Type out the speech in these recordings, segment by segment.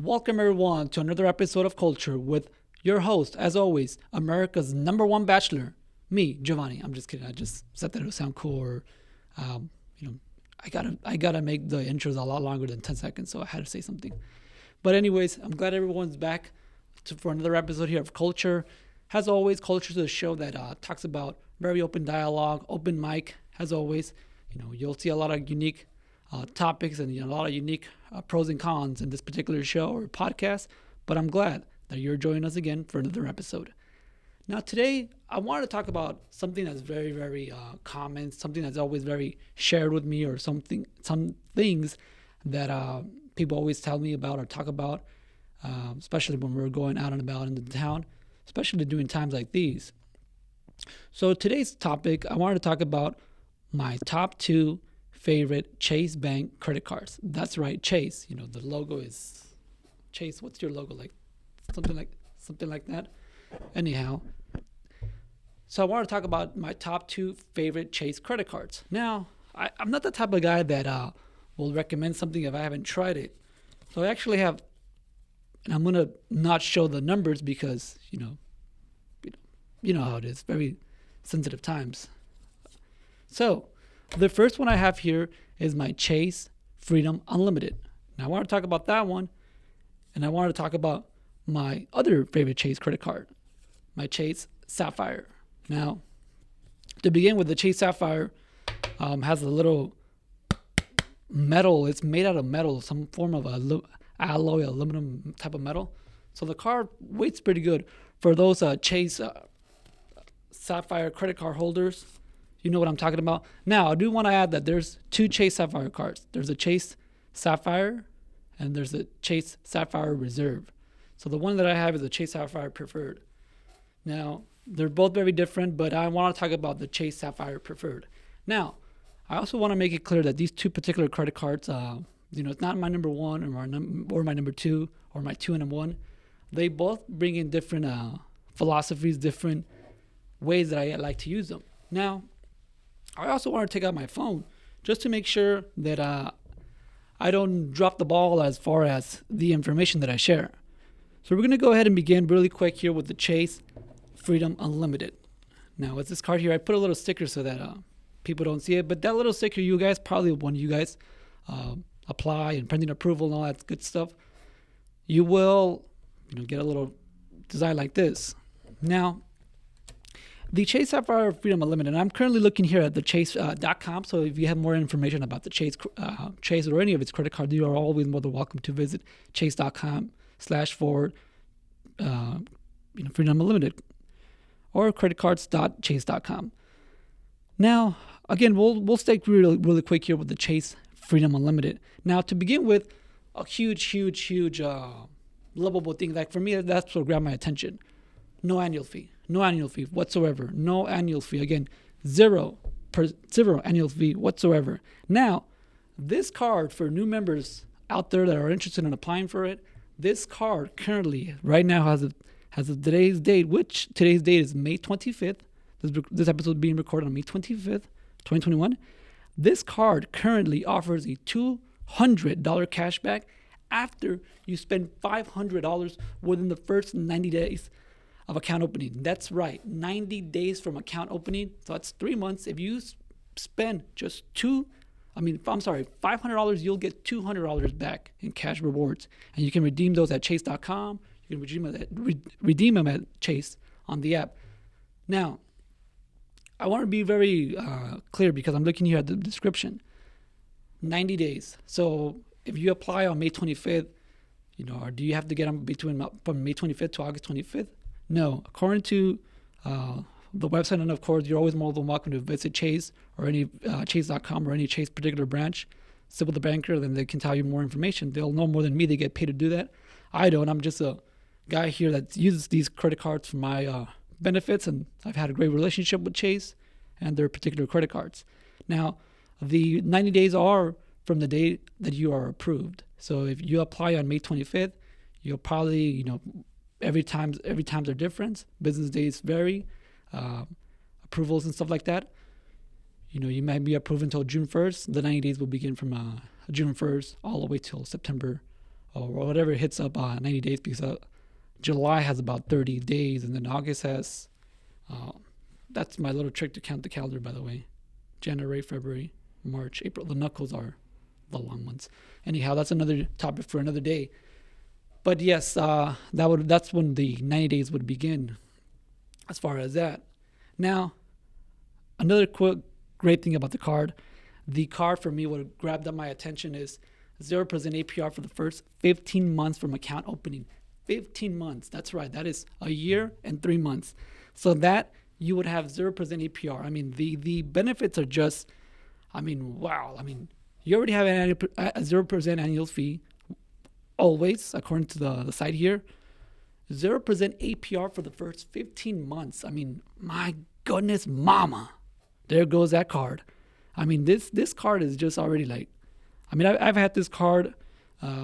Welcome everyone to another episode of Culture with your host, as always, America's #1 bachelor, me, Geovany. I'm just kidding. I just said that it would sound cool, or um, you know, I gotta make the intros a lot longer than 10 seconds, so I had to say something. But anyways, I'm glad everyone's back for another episode here of Culture. As always, Culture is a show that talks about very open dialogue, open mic. As always, you'll see a lot of unique topics and a lot of unique pros and cons in this particular show or podcast. But I'm glad that you're joining us again for another episode. Now today, I wanted to talk about something that's very, very common, something that's always very shared with me, or some things that people always tell me about or talk about, especially when we're going out and about into town, especially during times like these. So today's topic, I wanted to talk about my top 2 favorite Chase Bank credit cards. That's right, Chase. The logo is Chase. What's your logo like? Something like that. Anyhow, so I want to talk about my top 2 favorite Chase credit cards. Now, I'm not the type of guy that will recommend something if I haven't tried it. So I actually have, and I'm gonna not show the numbers because you know how it is. Very sensitive times. So the first one I have here is my Chase Freedom Unlimited. Now I want to talk about that one, and I want to talk about my other favorite Chase credit card, my Chase Sapphire. Now, to begin with, the Chase Sapphire has a little metal. It's made out of metal, some form of alloy, aluminum type of metal. So the card weight's pretty good. For those Chase Sapphire credit card holders, you know what I'm talking about. Now, I do want to add that there's 2 Chase Sapphire cards. There's a Chase Sapphire and there's a Chase Sapphire Reserve. So the one that I have is a Chase Sapphire Preferred. Now, they're both very different, but I want to talk about the Chase Sapphire Preferred. Now, I also want to make it clear that these 2 particular credit cards, it's not my number 1 or my number 2 or my 2 and 1. They both bring in different philosophies, different ways that I like to use them. Now, I also want to take out my phone just to make sure that I don't drop the ball as far as the information that I share. So we're going to go ahead and begin really quick here with the Chase Freedom Unlimited. Now, with this card here, I put a little sticker so that people don't see it. But that little sticker, you guys, probably when you guys apply and pending approval and all that good stuff, you will get a little design like this. Now, the Chase Sapphire Freedom Unlimited, and I'm currently looking here at the Chase.com, so if you have more information about the Chase or any of its credit cards, you are always more than welcome to visit Chase.com/forward Freedom Unlimited or creditcards.chase.com. Now, again, we'll stay really quick here with the Chase Freedom Unlimited. Now, to begin with, a huge lovable thing, like for me, that's what grabbed my attention. No annual fee whatsoever. No annual fee. Again, zero annual fee whatsoever. Now, this card, for new members out there that are interested in applying for it, this card currently, right now, has a today's date, which today's date is May 25th. This episode is being recorded on May 25th, 2021. This card currently offers a $200 cashback after you spend $500 within the first 90 days of account opening. That's right, 90 days from account opening. So that's 3 months. If you spend just $500, you'll get $200 back in cash rewards. And you can redeem those at chase.com. You can redeem them at Chase on the app. Now, I want to be very clear because I'm looking here at the description. 90 days. So if you apply on May 25th, or do you have to get them from May 25th to August 25th? No. According to the website, and of course, you're always more than welcome to visit Chase or any Chase.com or any Chase particular branch. Sit with the banker, then they can tell you more information. They'll know more than me. They get paid to do that. I don't. I'm just a guy here that uses these credit cards for my benefits, and I've had a great relationship with Chase and their particular credit cards. Now, the 90 days are from the date that you are approved. So if you apply on May 25th, you'll probably, every times are different. Business days vary, approvals and stuff like that. You might be approved until June 1st. The 90 days will begin from June 1st all the way till September or whatever hits up 90 days, because July has about 30 days, and then August has. That's my little trick to count the calendar, by the way. January, February, March, April. The knuckles are the long ones. Anyhow, that's another topic for another day. But yes, that's when the 90 days would begin. As far as that, now another great thing about the card for me, what grabbed up my attention is 0% APR for the first 15 months from account opening. 15 months. That's right. That is a year and 3 months. So that you would have 0% APR. I mean, the benefits are just, I mean, wow. I mean, you already have a 0% annual fee, always, according to the site here. 0% APR for the first 15 months. I mean, my goodness, mama. There goes that card. I mean, this card is just already like, I mean, I've had this card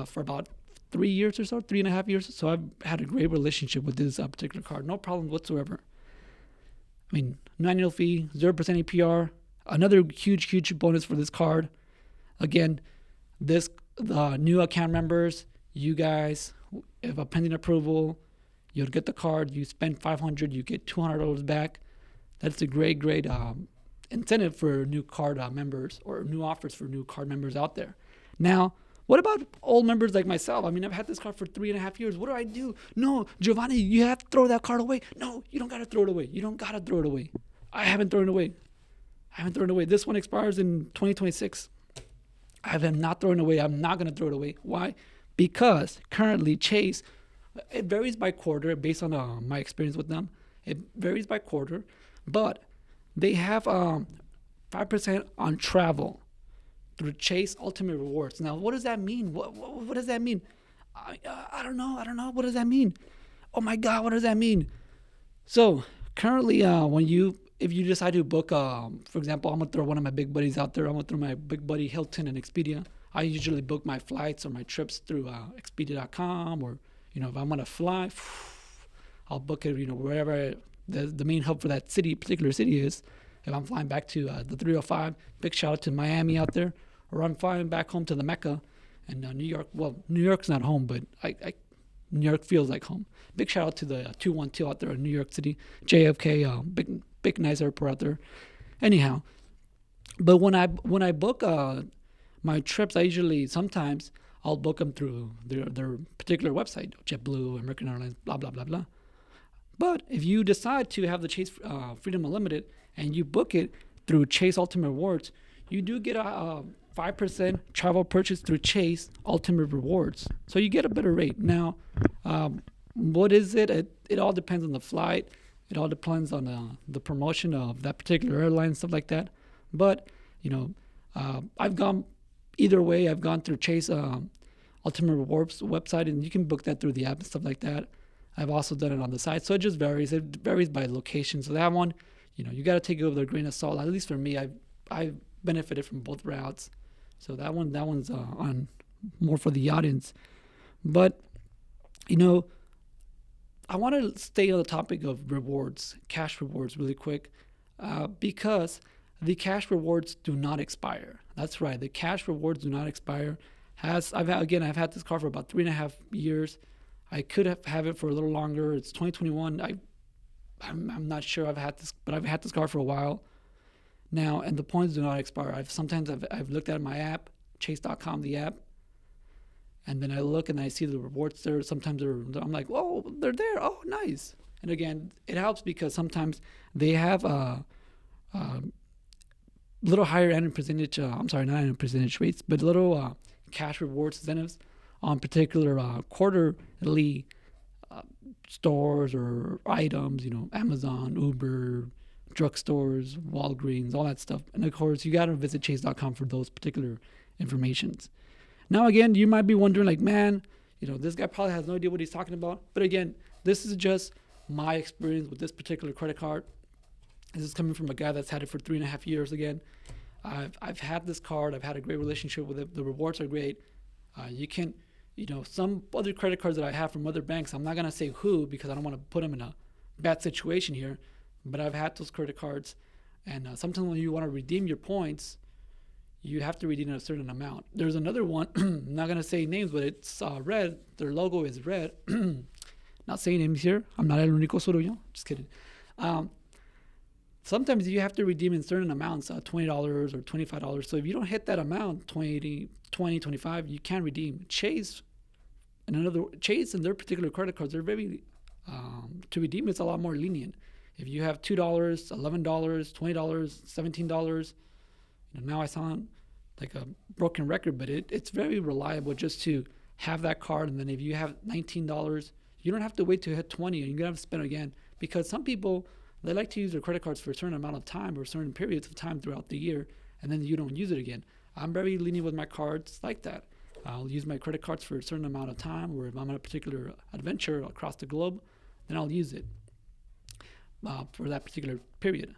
for about 3 years or so, 3.5 years. So I've had a great relationship with this particular card. No problem whatsoever. I mean, no annual fee, 0% APR. Another huge bonus for this card. Again, the new account members, you guys, if a pending approval, you'll get the card. You spend $500, you get $200 back. That's a great incentive for new card members, or new offers for new card members out there. Now, what about old members like myself? I mean, I've had this card for 3.5 years. What do I do? No, Geovany, you have to throw that card away. No, you don't got to throw it away. You don't got to throw it away. I haven't thrown it away. This one expires in 2026. I have not thrown it away. I'm not going to throw it away. Why? Because currently Chase, it varies by quarter based on my experience with them. It varies by quarter, but they have 5% on travel through Chase Ultimate Rewards. Now, what does that mean? What does that mean? I don't know. What does that mean? Oh my God, what does that mean? So currently, if you decide to book, for example, I'm gonna throw one of my big buddies out there. I'm gonna throw my big buddy Hilton and Expedia. I usually book my flights or my trips through Expedia.com, or if I'm gonna fly, I'll book it wherever the main hub for that particular city is. If I'm flying back to the 305, big shout out to Miami out there, or I'm flying back home to the Mecca and New York. Well, New York's not home, but New York feels like home. Big shout out to the 212 out there in New York City, JFK, big nice airport out there. Anyhow, but when I book my trips, sometimes I'll book them through their particular website, JetBlue, American Airlines, blah blah blah blah. But if you decide to have the Chase Freedom Unlimited and you book it through Chase Ultimate Rewards, you do get a 5% travel purchase through Chase Ultimate Rewards. So you get a better rate. Now, what is it? It all depends on the flight. It all depends on the promotion of that particular airline, stuff like that. But, I've gone either way. I've gone through Chase Ultimate Rewards website, and you can book that through the app and stuff like that. I've also done it on the site. So it just varies. It varies by location. So that one, you got to take it with a grain of salt. At least for me, I've benefited from both routes. So that one's on more for the audience. But, I want to stay on the topic of rewards, cash rewards really quick, because the cash rewards do not expire. That's right. The cash rewards do not expire. I've had this car for about 3.5 years. I could have it for a little longer. It's 2021. I'm not sure I've had this, but I've had this car for a while now, and the points do not expire. I've looked at my app, Chase.com, the app, and then I look and I see the rewards there. Sometimes I'm like, whoa, they're there. Oh, nice. And again, it helps because sometimes they have a little higher annual percentage. Not annual percentage rates, but little cash rewards incentives on particular quarterly stores or items, Amazon, Uber, drugstores, Walgreens, all that stuff. And of course, you got to visit Chase.com for those particular informations. Now, again, you might be wondering, like, man, this guy probably has no idea what he's talking about. But again, this is just my experience with this particular credit card. This is coming from a guy that's had it for 3.5 years. Again, I've had this card. I've had a great relationship with it. The rewards are great. You can, some other credit cards that I have from other banks, I'm not going to say who because I don't want to put them in a bad situation here, but I've had those credit cards. And sometimes when you want to redeem your points, you have to redeem a certain amount. There's another one, I'm not going to say names, but it's red. Their logo is red. Not saying names here. I'm not el único sorullo. Just kidding. Sometimes you have to redeem in certain amounts, $20 or $25. So if you don't hit that amount, 20, 25, you can't redeem. Chase and their particular credit cards, they're very, to redeem, it's a lot more lenient. If you have $2, $11, $20, $17, now I sound like a broken record, but it's very reliable just to have that card. And then if you have $19, you don't have to wait to hit 20 and you're going to have to spend again. Because some people, they like to use their credit cards for a certain amount of time or certain periods of time throughout the year, and then you don't use it again. I'm very lenient with my cards like that. I'll use my credit cards for a certain amount of time, or if I'm on a particular adventure across the globe, then I'll use it for that particular period.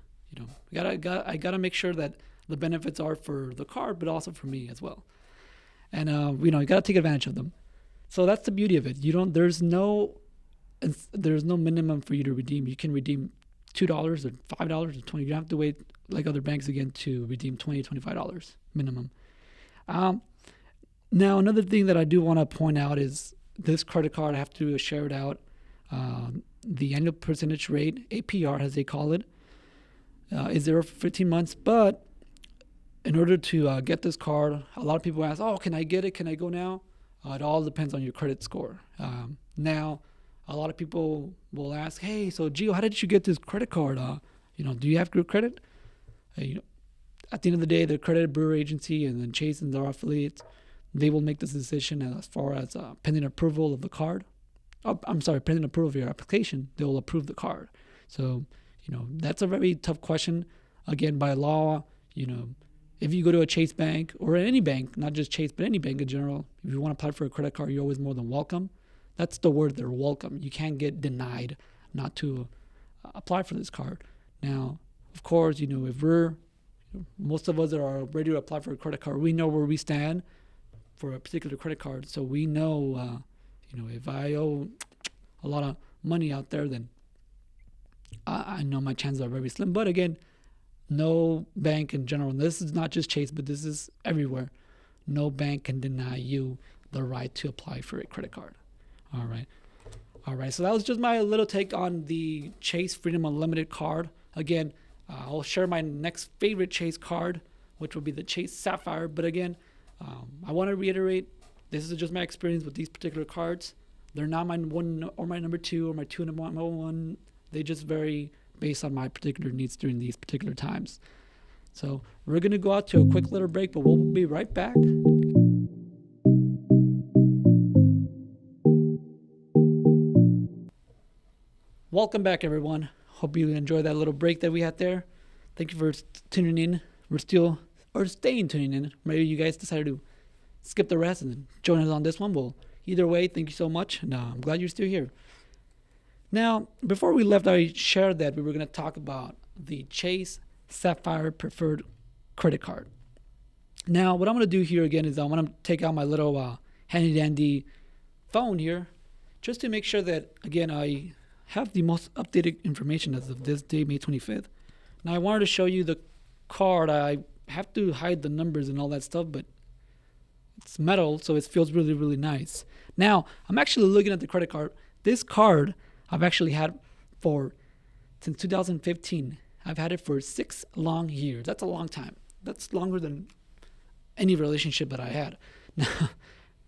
I gotta make sure that the benefits are for the card, but also for me as well. And you gotta take advantage of them. So that's the beauty of it. There's no minimum for you to redeem. You can redeem $2 or $5 or $20. You don't have to wait like other banks again to redeem $20, $25 minimum. Now, another thing that I do want to point out is this credit card, I have to share it out. The annual percentage rate, APR as they call it, is 0 for 15 months. But in order to get this card, a lot of people ask, oh, can I get it? Can I go now? It all depends on your credit score. Now, a lot of people will ask, hey, so Gio, how did you get this credit card? Do you have good credit? At the end of the day, the credit bureau agency and then Chase and their affiliates, they will make this decision as far as pending approval of the card. Pending approval of your application, they will approve the card. So, that's a very tough question. Again, by law, if you go to a Chase bank or any bank, not just Chase, but any bank in general, if you want to apply for a credit card, you're always more than welcome. That's the word there, welcome. You can't get denied not to apply for this card. Now, of course, if most of us that are ready to apply for a credit card, we know where we stand for a particular credit card. So we know, if I owe a lot of money out there, then I know my chances are very slim. But again, no bank in general, and this is not just Chase, but this is everywhere, no bank can deny you the right to apply for a credit card. All right. So that was just my little take on the Chase Freedom Unlimited card. Again, I'll share my next favorite Chase card, which will be the Chase Sapphire. But again, I want to reiterate, this is just my experience with these particular cards. They're not my one or my number two or my two and number one. They just vary based on my particular needs during these particular times. So we're going to go out to a quick little break, but we'll be right back. Welcome back, everyone. Hope you enjoyed that little break that we had there. Thank you for tuning in. Staying tuning in. Maybe you guys decided to skip the rest and join us on this one. Well, either way, thank you so much. And I'm glad you're still here. Now, before we left, I shared that we were going to talk about the Chase Sapphire Preferred credit card. Now, what I'm going to do here again is I'm going to take out my little handy-dandy phone here just to make sure that, again, I have the most updated information as of this day, May 25th. Now, I wanted to show you the card. I have to hide the numbers and all that stuff, but it's metal, so it feels really, really nice. Now, I'm actually looking at the credit card. This card I've actually had since 2015. I've had it for 6 long years. That's a long time. That's longer than any relationship that I had. Now, I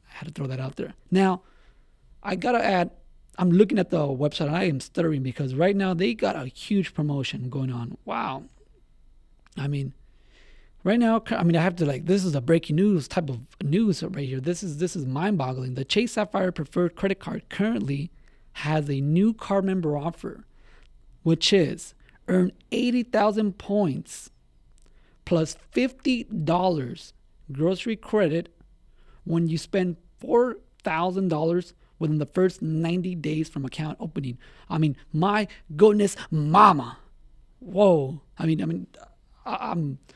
had to throw that out there. Now, I got to add, I'm looking at the website and I am stuttering because right now they got a huge promotion going on. Wow. Right now, I have to this is a breaking news type of news right here. This is mind-boggling. The Chase Sapphire Preferred credit card currently has a new card member offer, which is earn 80,000 points plus $50 grocery credit when you spend $4,000 within the first 90 days from account opening. My goodness, mama. Whoa. I'm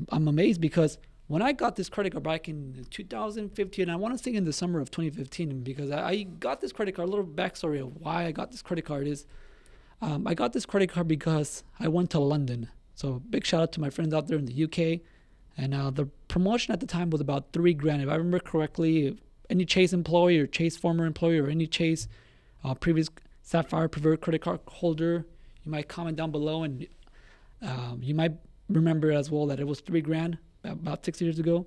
amazed because when I got this credit card back in 2015, I want to say in the summer of 2015, because I got this credit card, a little backstory of why I got this credit card is I got this credit card because I went to London. So big shout out to my friends out there in the UK. And the promotion at the time was about $3,000. If I remember correctly, if any Chase employee or Chase former employee or any Chase previous Sapphire Preferred credit card holder, you might comment down below, and you might remember as well that it was $3,000 about 6 years ago.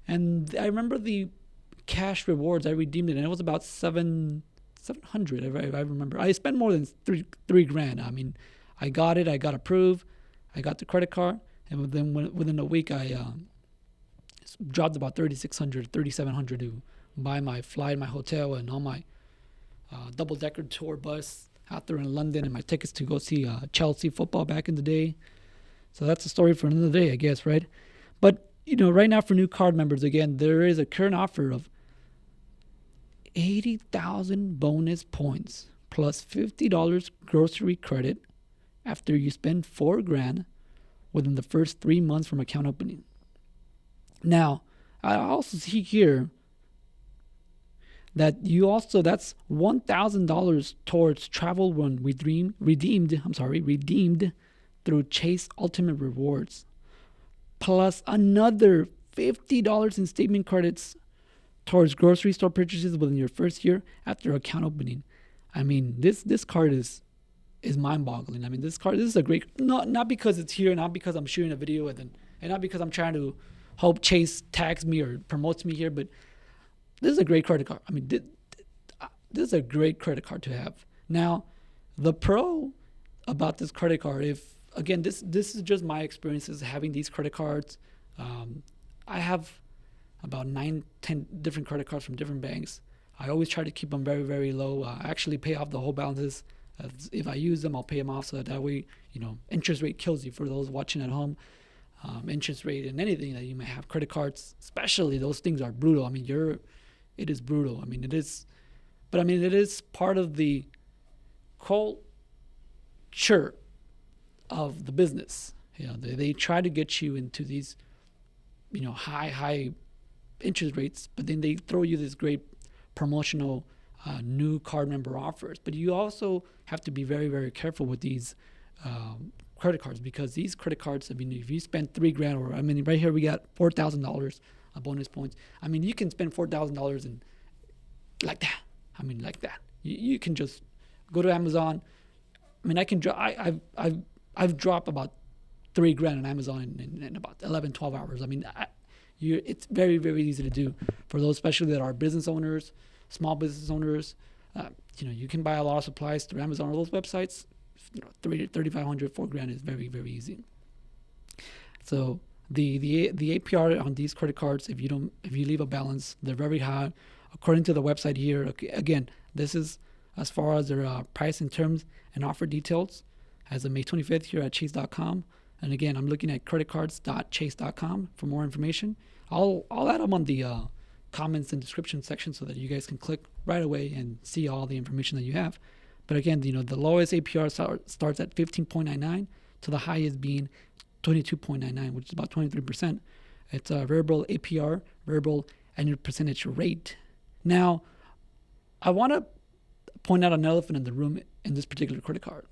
And I remember the cash rewards. I redeemed it, and it was about $700. If I remember, I spent more than $3,000. I mean, I got it. I got approved. I got the credit card, and within a week, I dropped about $3,700 to buy my flight, my hotel, and all my double-decker tour bus out there in London, and my tickets to go see Chelsea football back in the day. So that's a story for another day, I guess, right? But right now for new card members, again, there is a current offer of 80,000 bonus points plus $50 grocery credit after you spend $4,000 within the first 3 months from account opening. Now, I also see here that that's $1,000 towards travel when redeemed through Chase Ultimate Rewards, plus another $50 in statement credits towards grocery store purchases within your first year after account opening. I mean, this card is mind-boggling. I mean, this is a great, not because it's here, not because I'm shooting a video and not because I'm trying to hope Chase tags me or promotes me here, but this is a great credit card. I mean, this is a great credit card to have. Now, the pro about this credit card, this is just my experiences having these credit cards. I have about 9-10 different credit cards from different banks. I always try to keep them very, very low. I actually pay off the whole balances. If I use them, I'll pay them off, so that way, interest rate kills you. For those watching at home, interest rate and anything that you may have, credit cards especially, those things are brutal. I mean, it is brutal. I mean, it is, but I mean, it is part of the culture of the business. They try to get you into these, high interest rates, but then they throw you this great promotional new card member offers. But you also have to be very, very careful with these credit cards, because these credit cards, I mean, if you spend $3,000, or I mean, right here we got $4,000 bonus points. I mean, you can spend $4,000 and like that. I mean, like that. You can just go to Amazon. I mean, I've dropped about $3,000 on Amazon in about 11, 12 hours. I mean, it's very, very easy to do for those, especially that are business owners, small business owners. You can buy a lot of supplies through Amazon or those websites. $3,500, $4,000 is very, very easy. So the APR on these credit cards, if you leave a balance, they're very high. According to the website here, again, this is as far as their price and terms and offer details as of May 25th here at chase.com. And again, I'm looking at creditcards.chase.com for more information. I'll add them on the comments and description section so that you guys can click right away and see all the information that you have. But again, the lowest APR starts at 15.99 to the highest being 22.99, which is about 23%. It's a variable APR, variable annual percentage rate. Now, I want to point out an elephant in the room in this particular credit card.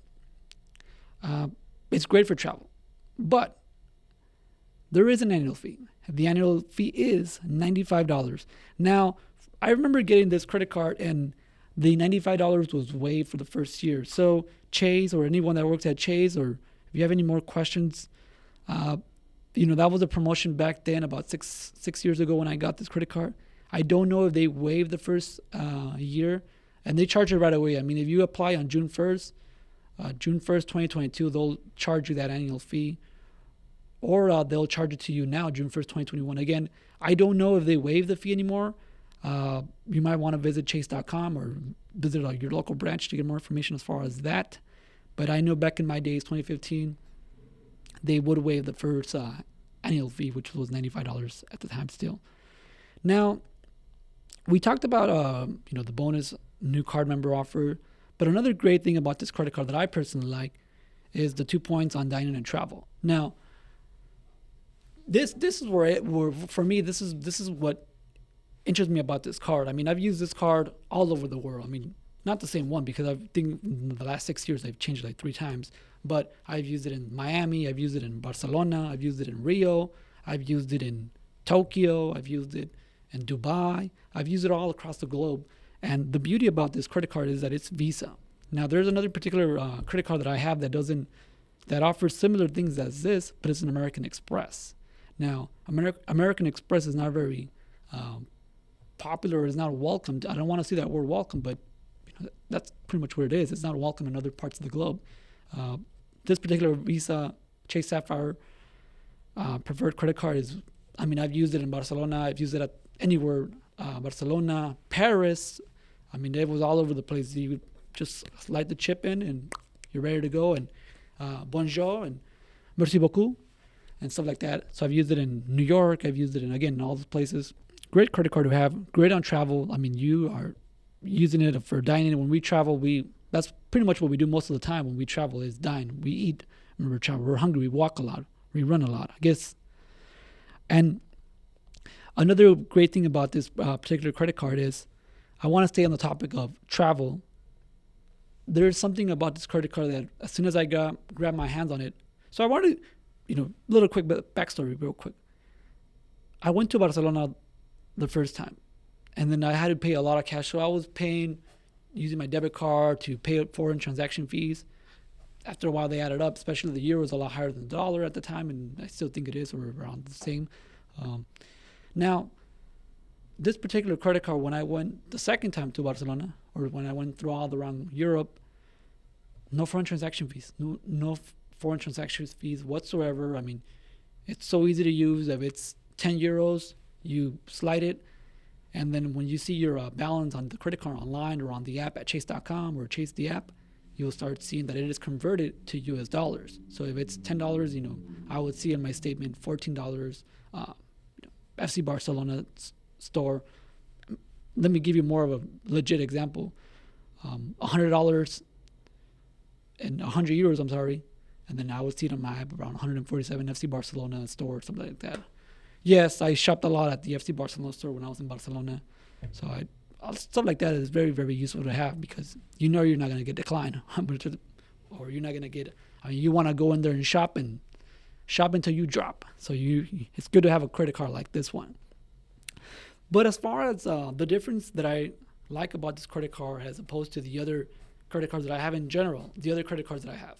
It's great for travel, but there is an annual fee. The annual fee is $95. Now, I remember getting this credit card and the $95 was waived for the first year. So Chase, or anyone that works at Chase, or if you have any more questions, that was a promotion back then about six years ago when I got this credit card. I don't know if they waived the first year, and they charge it right away. I mean, if you apply on June 1st, 2022, they'll charge you that annual fee, or they'll charge it to you now, June 1st, 2021. Again, I don't know if they waive the fee anymore. You might want to visit chase.com or visit your local branch to get more information as far as that. But I know back in my days, 2015, they would waive the first annual fee, which was $95 at the time still. Now, we talked about the bonus new card member offer, but another great thing about this credit card that I personally like is the 2 points on dining and travel. Now, this is where for me, this is what interests me about this card. I mean, I've used this card all over the world. I mean, not the same one, because I think in the last 6 years I've changed it like 3 times. But I've used it in Miami, I've used it in Barcelona, I've used it in Rio, I've used it in Tokyo. I've used it in Dubai. I've used it all across the globe. And the beauty about this credit card is that it's Visa. Now, there's another particular credit card that I have that offers similar things as this, but it's an American Express. Now, American Express is not very popular. It's not welcomed. I don't want to see that word welcome, but that's pretty much what it is. It's not welcome in other parts of the globe. This particular Visa Chase Sapphire Preferred credit card I've used it in Barcelona. I've used it at anywhere, Barcelona, Paris. It was all over the place. You would just slide the chip in and you're ready to go. And bonjour and merci beaucoup and stuff like that. So I've used it in New York. I've used it in all those places. Great credit card to have. Great on travel. You are using it for dining. When we travel, that's pretty much what we do most of the time when we travel is dine. We eat. When we travel, we're hungry. We walk a lot. We run a lot, I guess. And another great thing about this particular credit card is I want to stay on the topic of travel. There's something about this credit card that as soon as I grab my hands on it. So I wanted, little quick backstory real quick. I went to Barcelona the first time and then I had to pay a lot of cash. So I was using my debit card to pay foreign transaction fees. After a while, they added up, especially the euro was a lot higher than the dollar at the time, and I still think it is, or around the same. Now, this particular credit card, when I went the second time to Barcelona, or when I went through all around Europe, no foreign transaction fees, no foreign transaction fees whatsoever. It's so easy to use. If it's 10 euros, you slide it, and then when you see your balance on the credit card online or on the app at chase.com or Chase the app, you'll start seeing that it is converted to US dollars. So if it's $10, I would see in my statement $14, FC Barcelona store. Let me give you more of a legit example. $100 and 100 euros, and then I would see it on my app around 147 FC Barcelona store, something like that. Yes, I shopped a lot at the FC Barcelona store when I was in Barcelona. So stuff like that is very, very useful to have because you're not going to get declined. Or you're not going to get, you want to go in there and shop until you drop. So it's good to have a credit card like this one. But as far as the difference that I like about this credit card as opposed to the other credit cards that I have in general, the other credit cards that I have,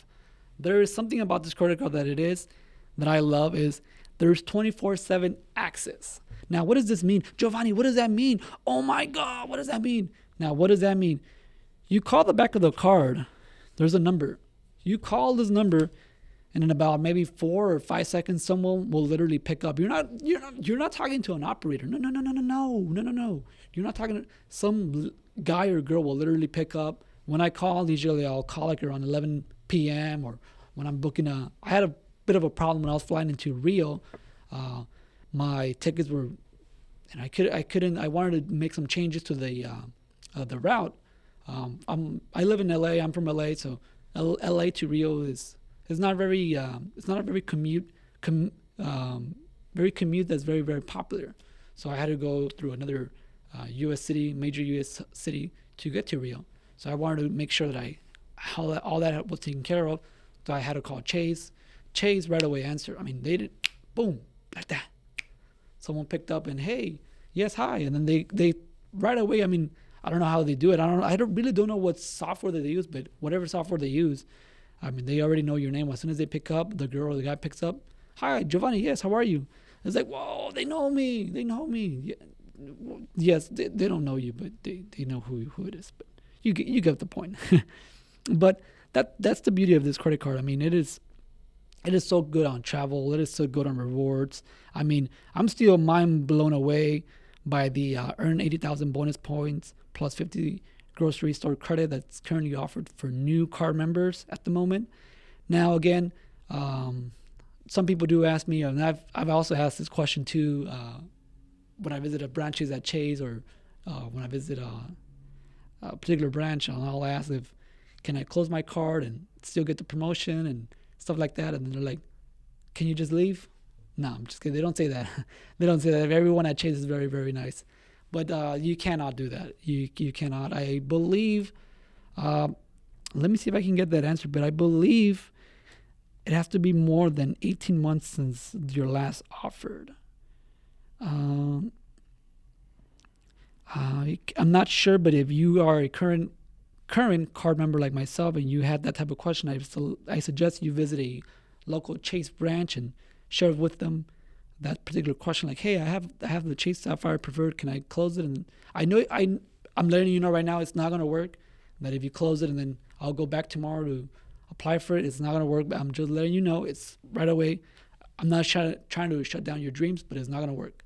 there is something about this credit card that I love is there's 24/7 access. Now, what does this mean? Geovany, what does that mean? Oh my God, what does that mean? Now, what does that mean? You call the back of the card, there's a number. You call this number, and in about maybe 4 or 5 seconds, someone will literally pick up. You're not talking to an operator. No. You're not talking to some guy or girl will literally pick up. When I call, usually I'll call like around 11 p.m. or when I'm booking I had a bit of a problem when I was flying into Rio. My tickets were, and I wanted to make some changes to the route. I live in LA. I'm from LA, so LA to Rio is not very. It's not a very commute that's very, very popular. So I had to go through another major U.S. city to get to Rio. So I wanted to make sure that all that was taken care of. So I had to call Chase. Chase right away answered. They did, boom, like that. Someone picked up and hey, yes, hi, and then they right away. I don't know how they do it. I really don't know what software that they use, but whatever software they use, they already know your name. As soon as they pick up, the girl or the guy picks up. Hi, Geovany. Yes, how are you? It's like, whoa, they know me. Yeah, yes, they don't know you, but they know who it is. But you get the point. But that's the beauty of this credit card. It is so good on travel. It is so good on rewards. I'm still mind blown away by the earn 80,000 bonus points plus 50 grocery store credit that's currently offered for new card members at the moment. Now, again, some people do ask me, and I've also asked this question too when I visit branches at Chase or when I visit a particular branch, and I'll ask if can I close my card and still get the promotion and stuff like that. And then they're like, can you just leave? No, I'm just kidding. They don't say that. They don't say that. Everyone at Chase is very, very nice. But you cannot do that. You cannot. I believe, let me see if I can get that answer. But I believe it has to be more than 18 months since your last offered. I'm not sure, but if you are a current card member like myself and you had that type of question, I suggest you visit a local Chase branch and share with them that particular question. Like, hey, I have the Chase Sapphire Preferred. Can I close it? And I'm letting you know right now it's not going to work. That if you close it and then I'll go back tomorrow to apply for it, it's not going to work. But I'm just letting you know it's right away. I'm not trying to shut down your dreams, but it's not going to work.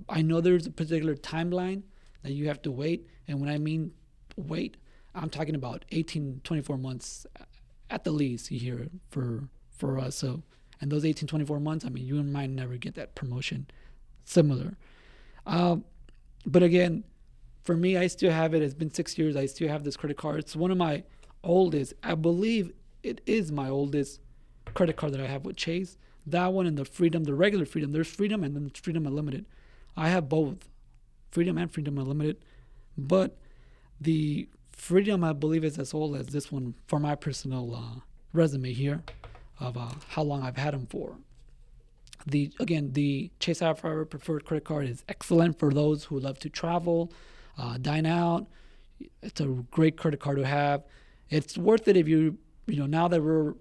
I know there's a particular timeline that you have to wait. And when I mean wait, I'm talking about 18, 24 months at the least here for us. So, and those 18, 24 months, I mean, you might never get that promotion similar. But again, for me, I still have it. It's been 6 years. I still have this credit card. It's one of my oldest. I believe it is my oldest credit card that I have with Chase. That one and the Freedom, the regular Freedom. There's Freedom and then Freedom Unlimited. I have both, Freedom and Freedom Unlimited. But the Freedom, I believe, is as old as this one for my personal resume here of how long I've had them for. The Chase Sapphire Preferred credit card is excellent for those who love to travel, dine out. It's a great credit card to have. It's worth it if now that we're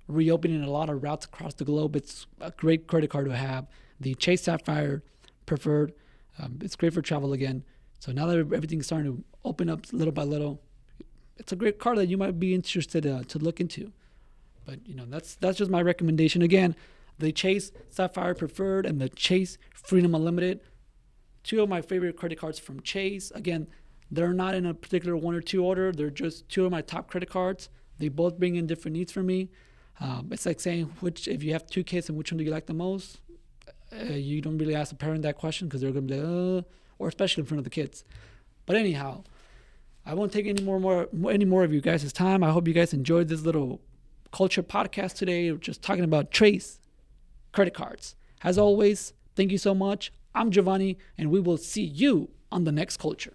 reopening a lot of routes across the globe, it's a great credit card to have. The Chase Sapphire Preferred, it's great for travel again. So now that everything's starting to open up little by little, it's a great card that you might be interested to look into. But that's just my recommendation. Again, the Chase Sapphire Preferred and the Chase Freedom Unlimited, two of my favorite credit cards from Chase. Again, they're not in a particular one or two order. They're just two of my top credit cards. They both bring in different needs for me. It's like saying if you have two kids and which one do you like the most? You don't really ask a parent that question because they're going to be like, or especially in front of the kids. But anyhow, I won't take any more of you guys' time. I hope you guys enjoyed this little culture podcast today. We're just talking about Chase credit cards. As always, thank you so much. I'm Geovany, and we will see you on the next culture.